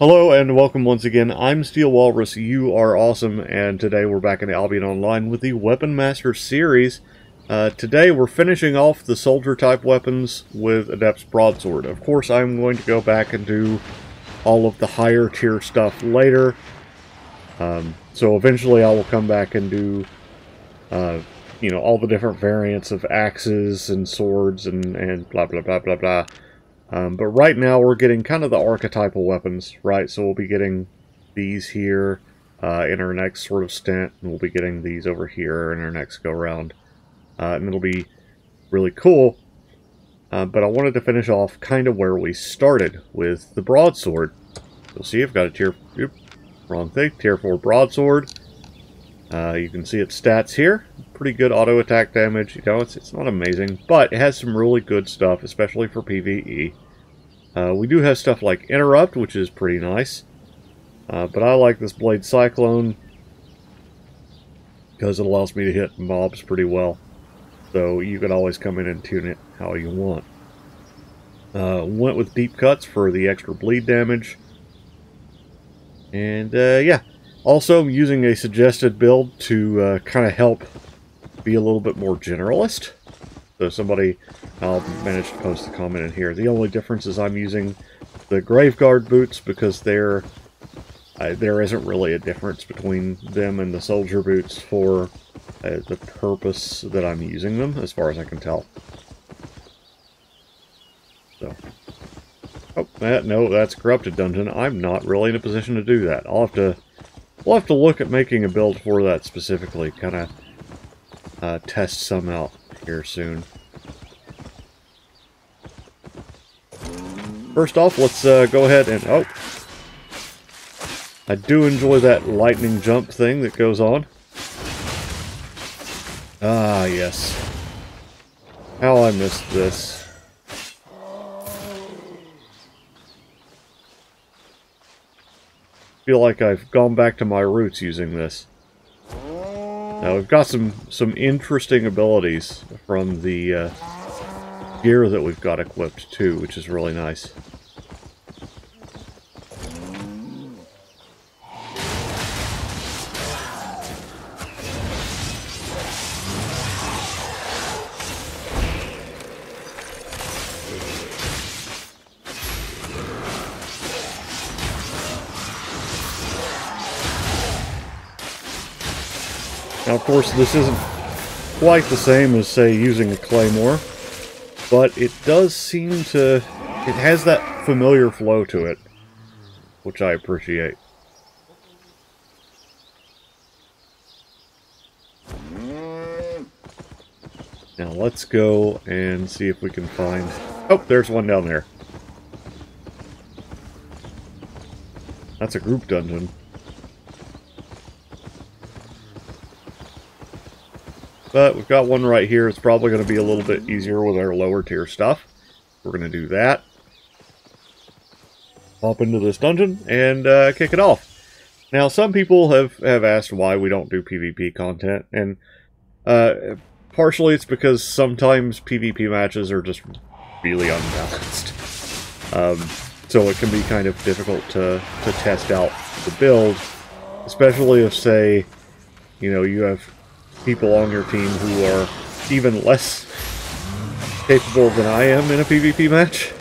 Hello and welcome once again. I'm Steel Walrus, you are awesome, and today we're back in Albion Online with the Weaponmaster series. Today we're finishing off the soldier type weapons with Adept's broadsword. Of course I'm going to go back and do all of the higher tier stuff later. So eventually I will come back and do all the different variants of axes and swords and blah blah blah blah blah. But right now we're getting kind of the archetypal weapons, right? So we'll be getting these here in our next sort of stint, and we'll be getting these over here in our next go-round. And it'll be really cool. But I wanted to finish off kind of where we started, with the broadsword. You'll see I've got a tier... Oops, wrong thing. Tier 4 broadsword. You can see its stats here. Pretty good auto attack damage. You know, it's not amazing, but it has some really good stuff, especially for PvE. We do have stuff like Interrupt, which is pretty nice. But I like this Blade Cyclone because it allows me to hit mobs pretty well. So you can always come in and tune it how you want. Went with Deep Cuts for the extra bleed damage. And yeah. Also, I'm using a suggested build to kind of help be a little bit more generalist. So somebody managed to post a comment in here. The only difference is I'm using the Graveguard boots because there isn't really a difference between them and the soldier boots for the purpose that I'm using them, as far as I can tell. So, oh, no, that's a corrupted dungeon. I'm not really in a position to do that. We'll have to look at making a build for that specifically, kind of test some out here soon. First off, let's go ahead and... Oh! I do enjoy that lightning jump thing that goes on. Ah, yes. How I missed this. Feel like I've gone back to my roots using this. Now we've got some interesting abilities from the gear that we've got equipped too, which is really nice. Now, of course, this isn't quite the same as, say, using a Claymore, but it does seem to... It has that familiar flow to it, which I appreciate. Now, let's go and see if we can find... Oh, there's one down there. That's a group dungeon. But we've got one right here. It's probably going to be a little bit easier with our lower tier stuff. We're going to do that. Hop into this dungeon and kick it off. Now, some people have asked why we don't do PvP content. And partially it's because sometimes PvP matches are just really unbalanced. So it can be kind of difficult to test out the build. Especially if, say, you have people on your team who are even less capable than I am in a PvP match.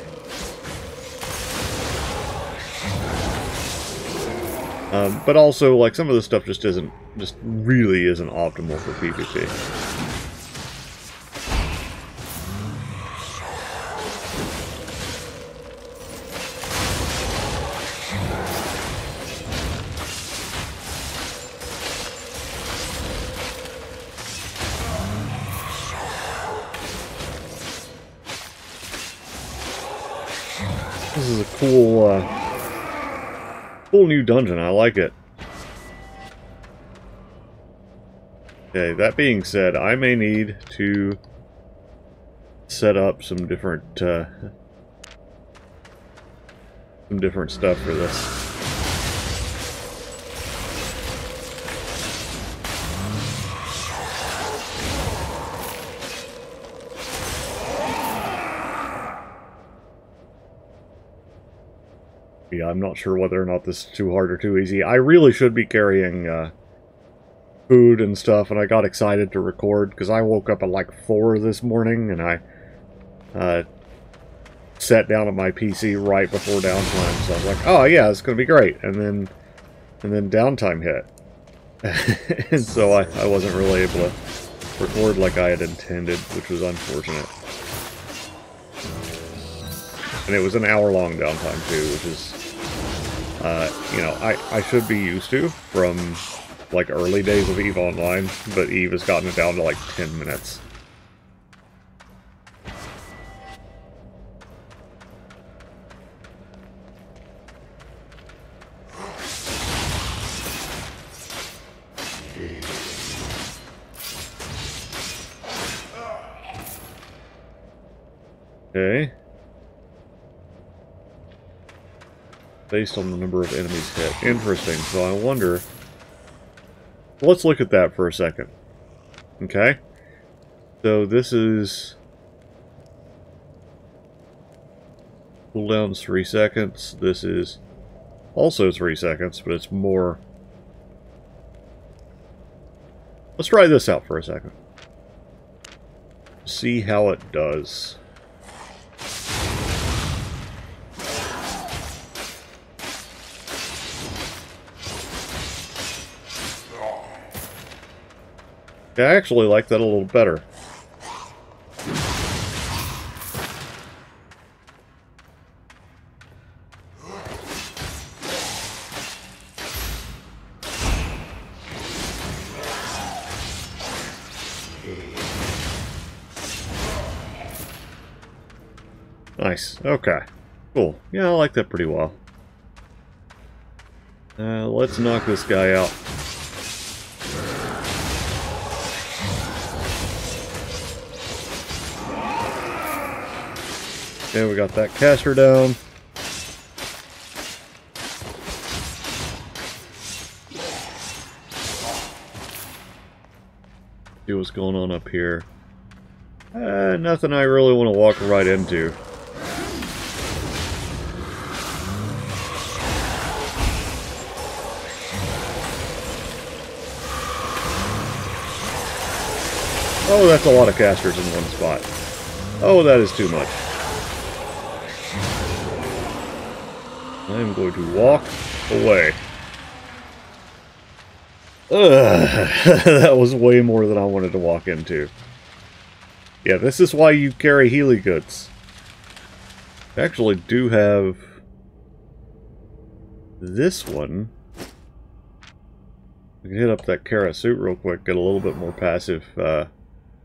But also, like, some of the stuff just really isn't optimal for PvP. This is a cool new dungeon. I like it. Okay, that being said, I may need to set up some different stuff for this. Yeah, I'm not sure whether or not this is too hard or too easy. I really should be carrying food and stuff, and I got excited to record because I woke up at like 4 this morning, and I sat down at my PC right before downtime. So I was like, oh yeah, it's going to be great. And then downtime hit. And so I wasn't really able to record like I had intended, which was unfortunate. And it was an hour-long downtime too, which is, you know, I should be used to from like early days of EVE Online, but EVE has gotten it down to like 10 minutes. Okay. Based on the number of enemies hit. Interesting. So I wonder... Let's look at that for a second. Okay. So this is... Cooldown's 3 seconds. This is also 3 seconds, but it's more... Let's try this out for a second. See how it does. I actually like that a little better. Nice. Okay. Cool. Yeah, I like that pretty well. Let's knock this guy out. Okay, we got that caster down. See what's going on up here. Nothing I really want to walk right into. Oh, that's a lot of casters in one spot. Oh, that is too much. I'm going to walk away. That was way more than I wanted to walk into. Yeah, this is why you carry Healy goods. I actually do have this one. I can hit up that Kara suit real quick, get a little bit more passive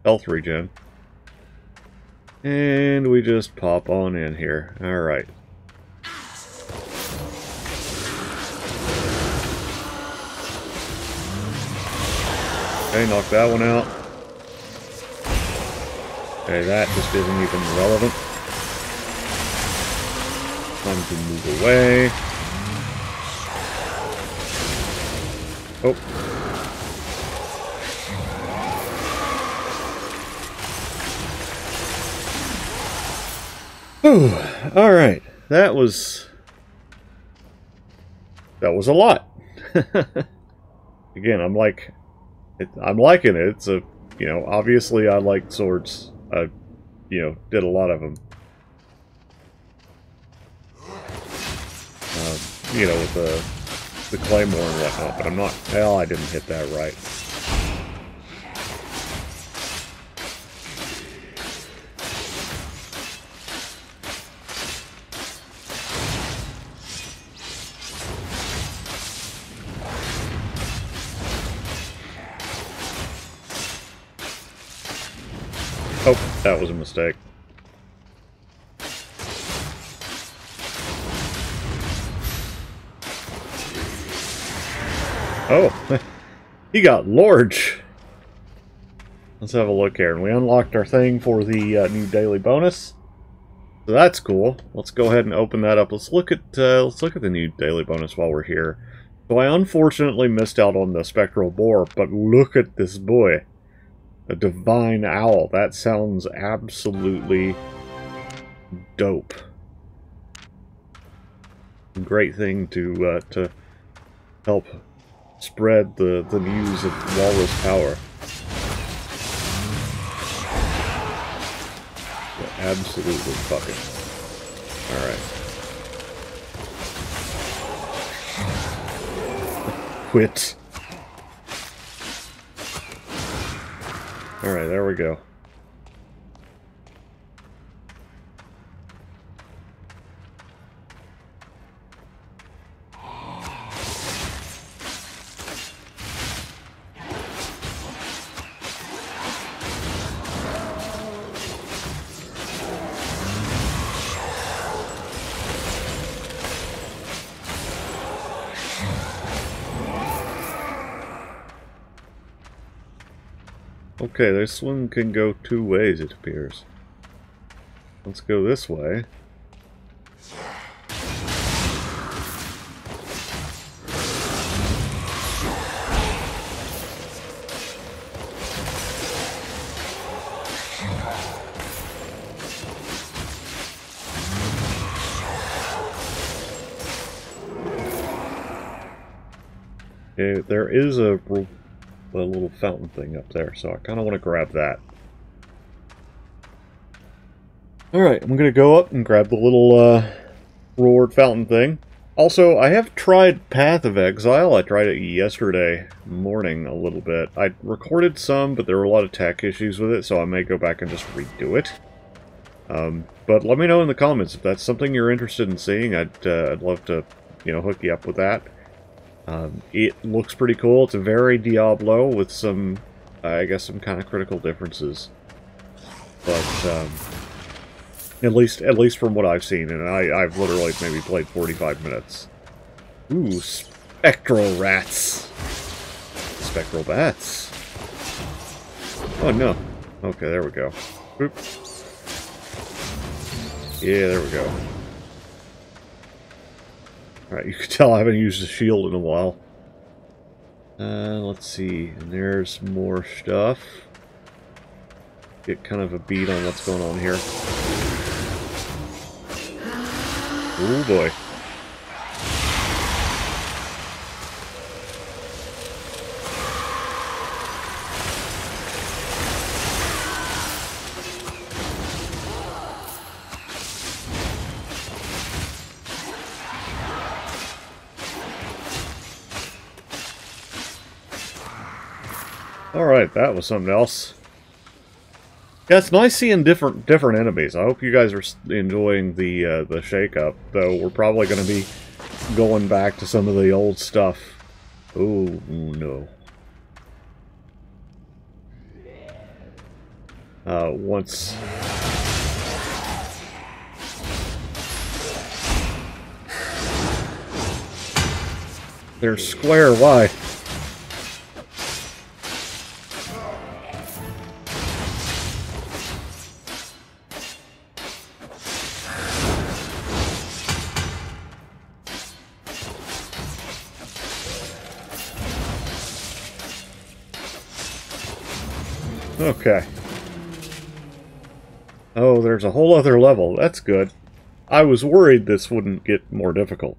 health regen. And we just pop on in here. Alright. Okay, knock that one out. Okay, that just isn't even relevant. Time to move away. Oh. Whew. Alright. That was a lot. Again, I'm liking it. It's a, you know, obviously I like swords. I, you know, did a lot of them. You know, with the Claymore and whatnot, but I'm not, well, I didn't hit that right. Oh, that was a mistake. Oh, he got large. Let's have a look here. And we unlocked our thing for the new daily bonus. So that's cool. Let's go ahead and open that up. Let's look at the new daily bonus while we're here. So I unfortunately missed out on the spectral boar, but look at this boy. A divine owl. That sounds absolutely dope. great thing to help spread the news of Walrus power. Yeah, absolutely fucking. Alright. Quit. Alright, there we go. Okay, this one can go two ways, it appears. Let's go this way. Okay, there is a little fountain thing up there, so I kind of want to grab that. Alright, I'm going to go up and grab the little reward fountain thing. Also, I have tried Path of Exile. I tried it yesterday morning a little bit. I recorded some, but there were a lot of tech issues with it, so I may go back and just redo it. But let me know in the comments if that's something you're interested in seeing. I'd love to, hook you up with that. It looks pretty cool. It's a very Diablo with some, I guess, some kind of critical differences. But at least from what I've seen, and I've literally maybe played 45 minutes. Ooh, spectral rats, spectral bats. Oh no. Okay, there we go. Oop. Yeah, there we go. Alright, you can tell I haven't used a shield in a while. Let's see. And there's more stuff. Get kind of a beat on what's going on here. Oh boy. Alright, that was something else. Yeah, it's nice seeing different enemies. I hope you guys are enjoying the shake-up, though we're probably going to be going back to some of the old stuff. Oh, no. Once... They're square, why? Okay. Oh, there's a whole other level. That's good. I was worried this wouldn't get more difficult.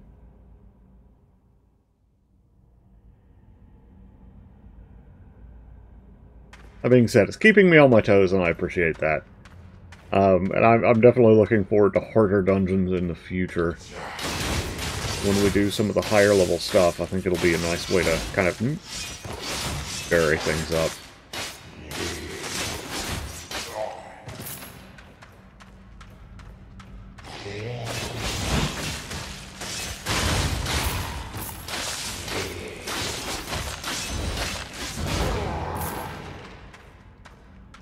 That being said, it's keeping me on my toes, and I appreciate that. And I'm definitely looking forward to harder dungeons in the future. When we do some of the higher level stuff, I think it'll be a nice way to kind of vary things up.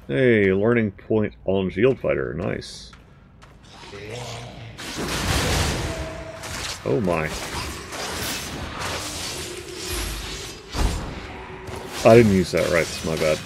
Hey, learning point on Shield Fighter. Nice. Oh my. I didn't use that right, that's my bad.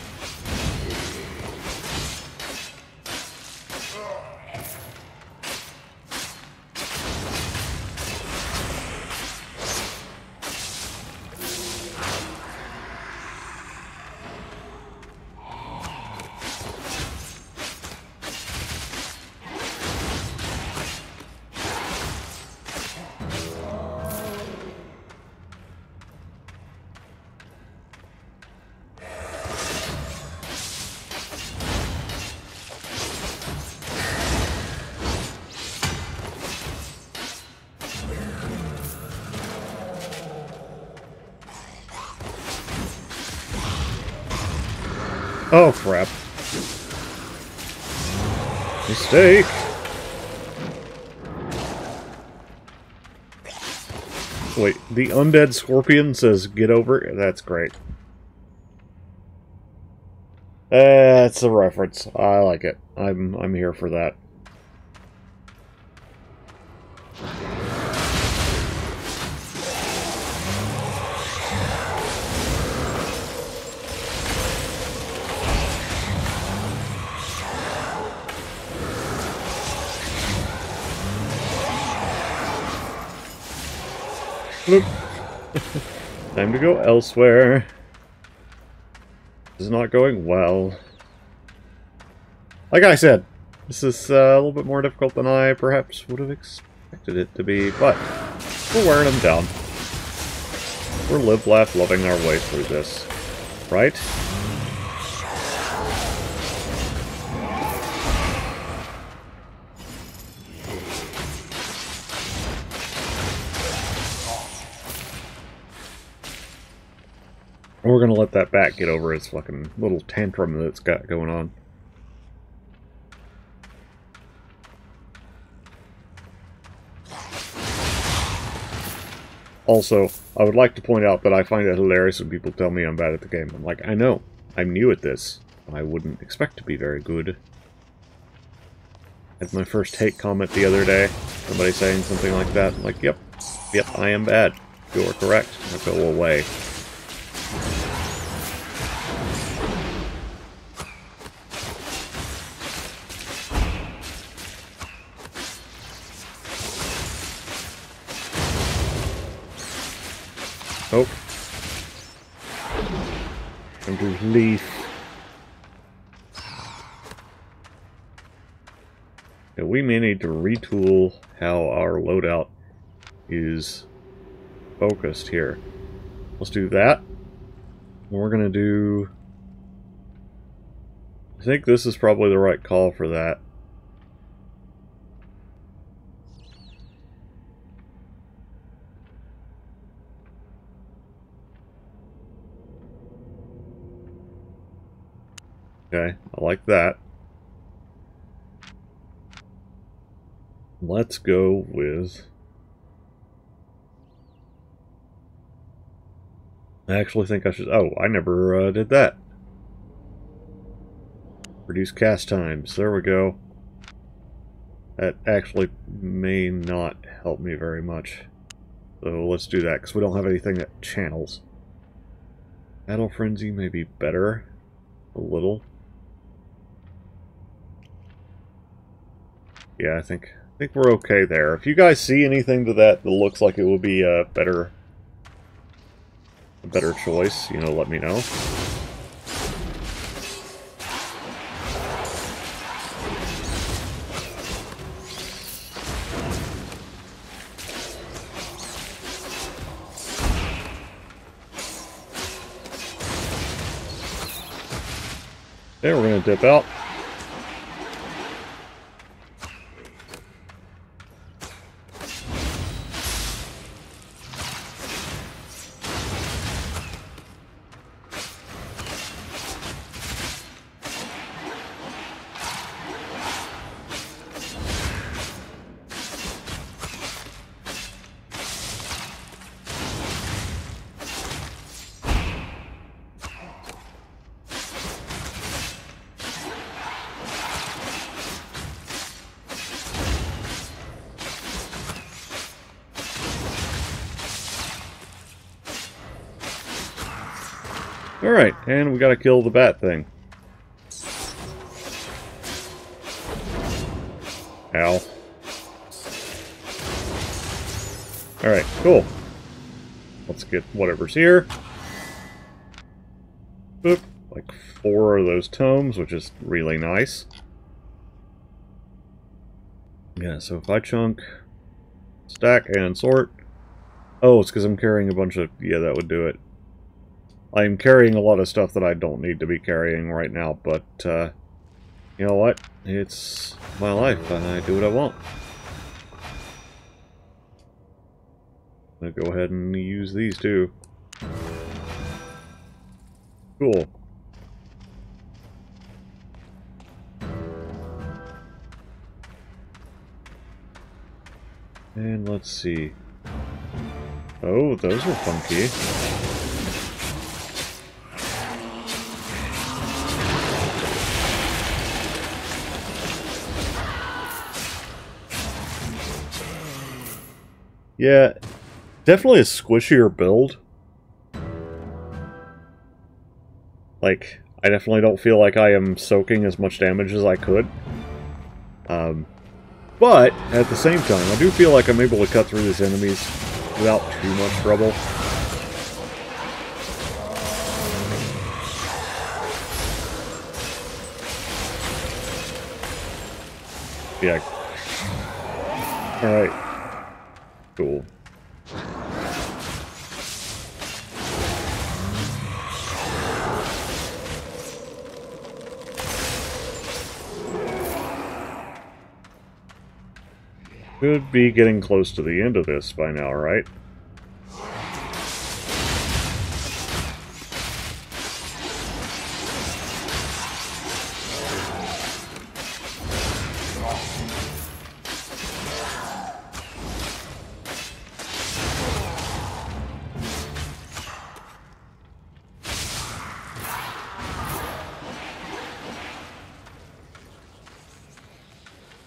Oh, crap. Mistake! Wait, the undead scorpion says get over. That's great. That's a reference. I like it. I'm here for that. Look. Time to go elsewhere. This is not going well. Like I said, this is a little bit more difficult than I perhaps would have expected it to be, but we're wearing them down. We're live, laugh, loving our way through this, right? We're gonna let that bat get over its fucking little tantrum that it's got going on. Also, I would like to point out that I find it hilarious when people tell me I'm bad at the game. I'm like, I know, I'm new at this. I wouldn't expect to be very good. I had my first hate comment the other day. Somebody saying something like that. I'm like, yep, I am bad. You are correct. Now go away. Oh. Time to leave. Yeah, we may need to retool how our loadout is focused here. Let's do that. We're gonna do... I think this is probably the right call for that. Okay, I like that. Let's go with... I actually think I should... Oh, I never did that. Reduce cast times. There we go. That actually may not help me very much. So let's do that, because we don't have anything that channels. Battle Frenzy may be better. A little. Yeah, I think we're okay there. If you guys see anything to that looks like it would be a better choice, you know, let me know. Okay, we're gonna dip out. Alright, and we gotta kill the bat thing. Ow. Alright, cool. Let's get whatever's here. Boop. Like 4 of those tomes, which is really nice. Yeah, so if I chunk, stack, and sort... Oh, it's because I'm carrying a bunch of... Yeah, that would do it. I'm carrying a lot of stuff that I don't need to be carrying right now, but, you know what? It's my life, and I do what I want. I'm gonna go ahead and use these, too. Cool. And let's see. Oh, those are funky. Yeah, definitely a squishier build. Like, I definitely don't feel like I am soaking as much damage as I could. But, at the same time, I do feel like I'm able to cut through these enemies without too much trouble. Yeah. Alright. Cool. Should be getting close to the end of this by now, right?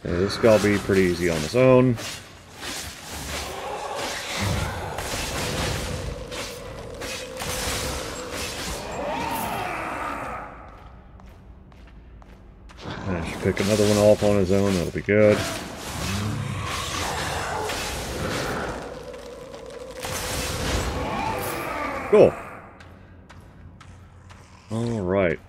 Okay, this gonna be pretty easy on its own. I should pick another one off on his own, that'll be good. Cool. Alright.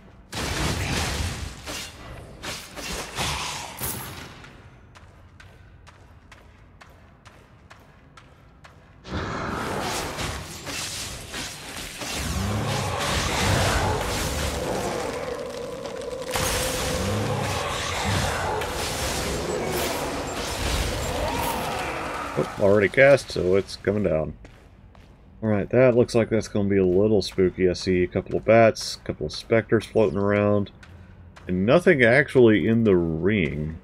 Oh, already cast, so it's coming down. Alright, that looks like that's going to be a little spooky. I see a couple of bats, a couple of specters floating around, and nothing actually in the ring.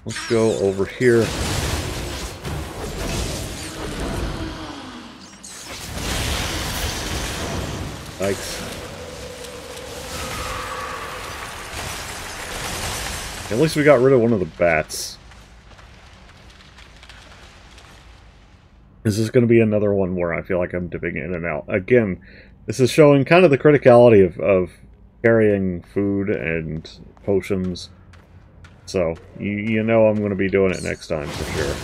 Let's go over here. Yikes. At least we got rid of one of the bats. This is going to be another one where I feel like I'm dipping in and out. Again, this is showing kind of the criticality of carrying food and potions. So, you know I'm going to be doing it next time for sure.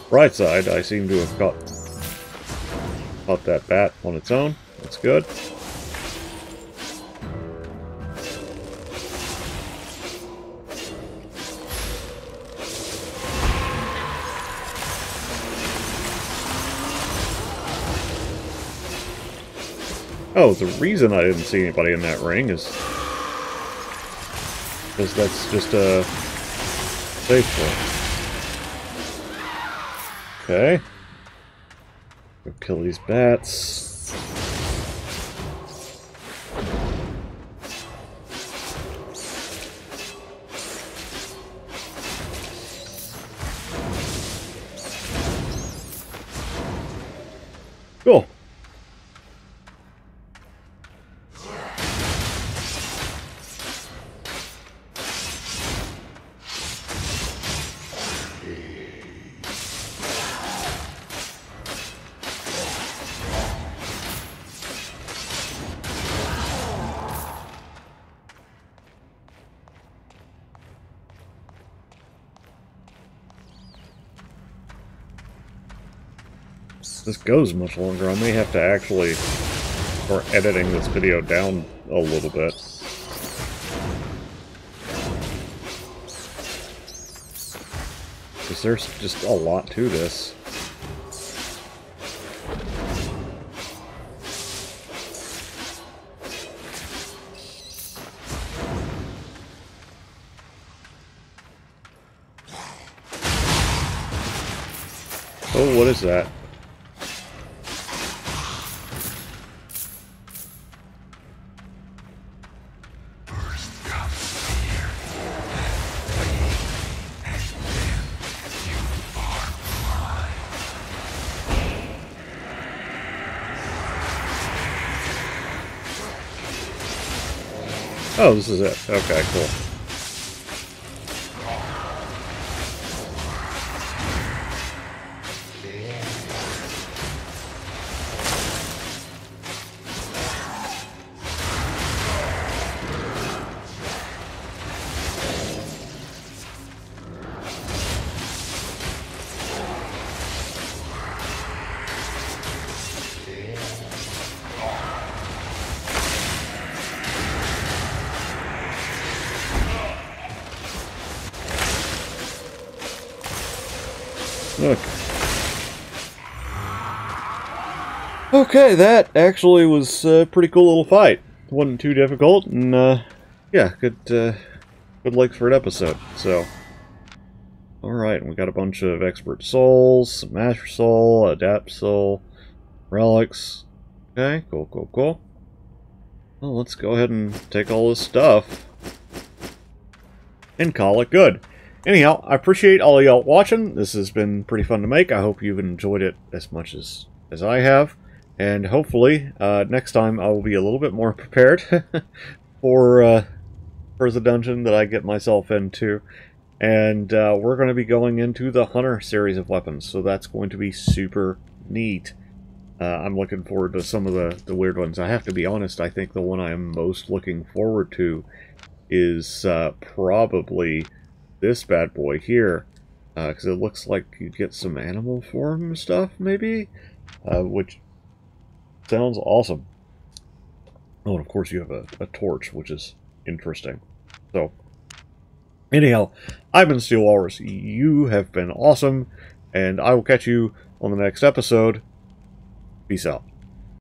Right side, I seem to have caught that bat on its own. That's good. Oh, the reason I didn't see anybody in that ring is because that's just a safe point. Okay. Go kill these bats. Cool. This goes much longer. I may have to actually start editing this video down a little bit. Because there's just a lot to this. Oh, what is that? First come. Oh, this is it. Okay, cool. Okay, that actually was a pretty cool little fight. Wasn't too difficult, and yeah, good length for an episode. So, all right, we got a bunch of expert souls, some master soul, adapt soul, relics. Okay, cool, cool, cool. Well, let's go ahead and take all this stuff and call it good. Anyhow, I appreciate all y'all watching. This has been pretty fun to make. I hope you've enjoyed it as much as I have. And hopefully, next time I will be a little bit more prepared for the dungeon that I get myself into. And we're going to be going into the Hunter series of weapons, so that's going to be super neat. I'm looking forward to some of the weird ones. I have to be honest, I think the one I am most looking forward to is probably this bad boy here. Because it looks like you get some animal form stuff, maybe? Which sounds awesome. Oh, and of course you have a torch, which is interesting. So, anyhow, I've been Steel Walrus. You have been awesome, and I will catch you on the next episode. Peace out.